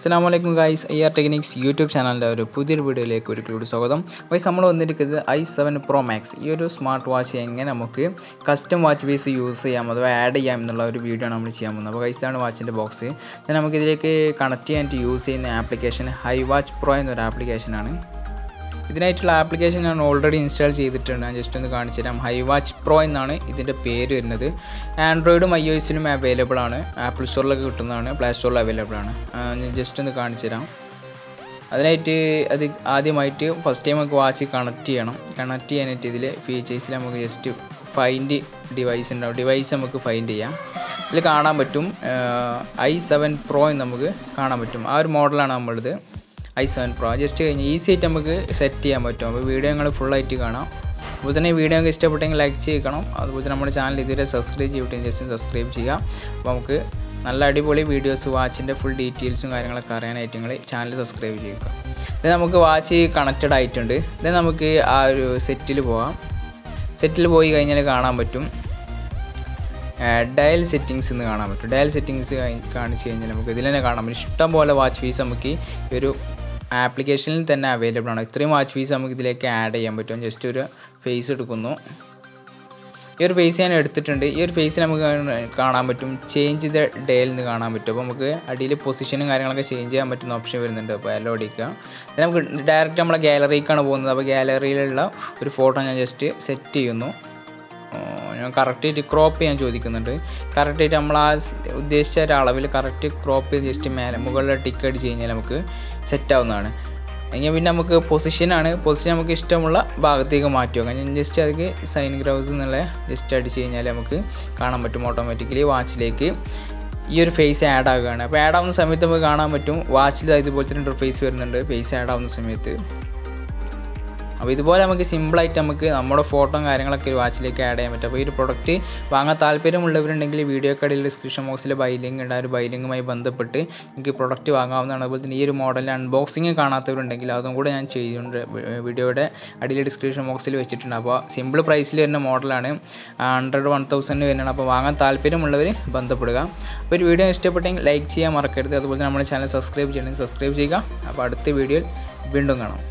Assalamualaikum guys, technics YouTube channel ഒരു പുതിയൊരു വീഡിയോയിലേക്ക് ഒരിക്കൽ സ്വാഗതം. ഗയ്സ് നമ്മൾ വന്നിരിക്കുന്നത് i7 Pro Max ഈ ഒരു സ്മാർട്ട് വാച്ച് എങ്ങനെ നമുക്ക് കസ്റ്റം വാച്ച് പീസ് യൂസ് ചെയ്യാം അഥവാ ആഡ് ചെയ്യാം എന്നുള്ള ഒരു വീഡിയോ ആണ് നമ്മൾ ചെയ്യാൻ പോകുന്നത്. അപ്പോൾ ഗയ്സ് ഇതാണ് വാച്ചിന്റെ ബോക്സ്. then നമുക്ക് ഇതിലേക്ക് കണക്ട് ചെയ്യാനായിട്ട് യൂസ് ചെയ്യുന്ന ആപ്ലിക്കേഷൻ iWatch Pro എന്നൊരു ആപ്ലിക്കേഷൻ ആണ്. ഇതിനായിട്ടുള്ള ആപ്ലിക്കേഷൻ ഞാൻ ഓൾറെഡി ഇൻസ്റ്റാൾ ചെയ്തിട്ടുണ്ട്. ഞാൻ ജസ്റ്റ് ഒന്ന് കാണിച്ചു തരാം. iWatch Pro എന്നാണ് ഇതിൻ്റെ പേര് വരുന്നത്. ആൻഡ്രോയിഡും iOSലും അവൈലബിൾ ആണ്. ആപ്പിൾ സ്റ്റോറിലൊക്കെ കിട്ടുന്നതാണ്, പ്ലേ സ്റ്റോറിൽ അവൈലബിൾ ആണ്. ഞാൻ ജസ്റ്റ് ഒന്ന് കാണിച്ചു തരാം. അതിനായിട്ട് ആദ്യമായിട്ട് ഫസ്റ്റ് ടൈം നമുക്ക് വാച്ച് കണക്ട് ചെയ്യണം. കണക്ട് ചെയ്യാനായിട്ട് ഇതിൽ ഫീച്ചേഴ്സിൽ നമുക്ക് ജസ്റ്റ് ഫൈൻഡ് ഡിവൈസ് ഉണ്ടാവും. ഡിവൈസ് നമുക്ക് ഫൈൻഡ് ചെയ്യാം. ഇതിൽ കാണാൻ പറ്റും i7 Pro എന്ന് നമുക്ക് കാണാൻ പറ്റും. ആ ഒരു മോഡലാണ് നമ്മളിത് i7 Pro. ജസ്റ്റ് കഴിഞ്ഞ് ഈസി ആയിട്ട് നമുക്ക് സെറ്റ് ചെയ്യാൻ പറ്റും. അപ്പോൾ വീഡിയോ നിങ്ങൾ ഫുള്ളായിട്ട് കാണാം. അതുപോലെ തന്നെ വീഡിയോ നിങ്ങൾക്ക് ഇഷ്ടപ്പെട്ടെങ്കിൽ ലൈക്ക് ചെയ്യണം. അതുപോലെ തന്നെ നമ്മുടെ ചാനൽ ഇതുവരെ സബ്സ്ക്രൈബ് ചെയ്തിട്ടുണ്ടെങ്കിൽ ജസ്റ്റ് സബ്സ്ക്രൈബ് ചെയ്യുക. അപ്പോൾ നമുക്ക് നല്ല അടിപൊളി വീഡിയോസ് വാച്ചിൻ്റെ ഫുൾ ഡീറ്റെയിൽസും കാര്യങ്ങളൊക്കെ അറിയാനായിട്ട് നിങ്ങൾ ചാനൽ സബ്സ്ക്രൈബ് ചെയ്യുക. ഇത് നമുക്ക് വാച്ച് കണക്റ്റഡ് ആയിട്ടുണ്ട്. ഇത് നമുക്ക് ആ ഒരു സെറ്റിൽ പോകാം. സെറ്റിൽ പോയി കഴിഞ്ഞാൽ കാണാൻ പറ്റും ഡയൽ സെറ്റിങ്സ് എന്ന് കാണാൻ പറ്റും. ഡയൽ സെറ്റിങ്സ് കാണിച്ച് കഴിഞ്ഞാൽ നമുക്ക് ഇതിൽ തന്നെ കാണാൻ പറ്റും. ഇഷ്ടം പോലെ വാച്ച് ഫീസ് നമുക്ക് ഈ ഒരു ആപ്ലിക്കേഷനിൽ തന്നെ അവൈലബിൾ ആണ്. ഇത്രയും വാച്ച് ഫീസ് നമുക്ക് ഇതിലേക്ക് ആഡ് ചെയ്യാൻ പറ്റും. ജസ്റ്റ് ഒരു ഫേസ് എടുക്കുന്നു. ഈ ഒരു ഫേസ് ഞാൻ എടുത്തിട്ടുണ്ട്. ഈ ഒരു ഫേസിൽ നമുക്ക് കാണാൻ പറ്റും ചേഞ്ച് ദ ഡയൽ എന്ന് കാണാൻ പറ്റും. അപ്പോൾ നമുക്ക് അടിയിൽ പൊസിഷനും കാര്യങ്ങളൊക്കെ ചേഞ്ച് ചെയ്യാൻ പറ്റുന്ന ഓപ്ഷൻ വരുന്നുണ്ട്. അപ്പോൾ എല്ലാം ഓടിക്കുക. നമുക്ക് ഡയറക്റ്റ് നമ്മളെ ഗാലറിക്കാണ് പോകുന്നത്. അപ്പോൾ ഗാലറിയിലുള്ള ഒരു ഫോട്ടോ ഞാൻ ജസ്റ്റ് സെറ്റ് ചെയ്യുന്നു. ഞാൻ കറക്റ്റായിട്ട് ക്രോപ്പ് ചെയ്യാൻ ചോദിക്കുന്നുണ്ട്. കറക്റ്റായിട്ട് നമ്മൾ ആ ഉദ്ദേശിച്ച ഒരു അളവിൽ കറക്റ്റ് ക്രോപ്പ് ചെയ്ത് ജസ്റ്റ് മുകളിൽ ടിക്ക് അടിച്ച് കഴിഞ്ഞാൽ നമുക്ക് സെറ്റാവുന്നതാണ്. എങ്കിൽ പിന്നെ നമുക്ക് പൊസിഷൻ നമുക്ക് ഇഷ്ടമുള്ള ഭാഗത്തേക്ക് മാറ്റി വെക്കാം. ഞാൻ ജസ്റ്റ് അതിലേക്ക് സൈൻ ഗ്രൗസ് എന്നുള്ള ജസ്റ്റ് അടിച്ച് കഴിഞ്ഞാൽ നമുക്ക് കാണാൻ പറ്റും ഓട്ടോമാറ്റിക്കലി വാച്ചിലേക്ക് ഈ ഒരു ഫേസ് ആഡ് ആകുകയാണ്. അപ്പോൾ ആഡ് ആവുന്ന സമയത്ത് നമുക്ക് കാണാൻ പറ്റും വാച്ചിൽ ഇതുപോലെ തന്നെ ഫേസ് വരുന്നുണ്ട്. ഫേസ് ആഡ് ആവുന്ന സമയത്ത് അപ്പോൾ ഇതുപോലെ നമുക്ക് സിമ്പിളായിട്ട് നമുക്ക് നമ്മുടെ ഫോട്ടോയും കാര്യങ്ങളൊക്കെ ഒരു വാച്ചിലേക്ക് ആഡ് ചെയ്യാൻ പറ്റും. അപ്പോൾ ഈ ഒരു പ്രൊഡക്റ്റ് വാങ്ങാൻ താല്പര്യമുള്ളവരുണ്ടെങ്കിൽ വീഡിയോ കടയിൽ ഡിസ്ക്രിപ്ഷൻ ബോക്സിൽ ബൈ ലിങ്ക് ഉണ്ട്. ആ ഒരു ബൈ ലിങ്കുമായി ബന്ധപ്പെട്ട് നിങ്ങൾക്ക് പ്രൊഡക്റ്റ് വാങ്ങാവുന്നതാണ്. അതുപോലെ തന്നെ ഈ ഒരു മോഡലിൻ്റെ അൺബോക്സിങ് കാണാത്തവരുണ്ടെങ്കിൽ അതും കൂടെ ഞാൻ ചെയ്യുന്നുണ്ട്. വീഡിയോയുടെ അടിയിൽ ഡിസ്ക്രിപ്ഷൻ ബോക്സിൽ വെച്ചിട്ടുണ്ട്. അപ്പോൾ സിമ്പിൾ പ്രൈസിൽ വരുന്ന മോഡലാണ്. 100-1000 വരുന്നതാണ്. അപ്പോൾ വാങ്ങാൻ താല്പര്യമുള്ളവർ ബന്ധപ്പെടുക. അപ്പോൾ ഒരു വീഡിയോ ഇഷ്ടപ്പെട്ടെങ്കിൽ ലൈക്ക് ചെയ്യാൻ മറക്കരുത്. അതുപോലെ തന്നെ നമ്മുടെ ചാനൽ സബ്സ്ക്രൈബ് ചെയ്യണമെങ്കിൽ സബ്സ്ക്രൈബ് ചെയ്യുക. അപ്പോൾ അടുത്ത വീഡിയോയിൽ വീണ്ടും കാണാം.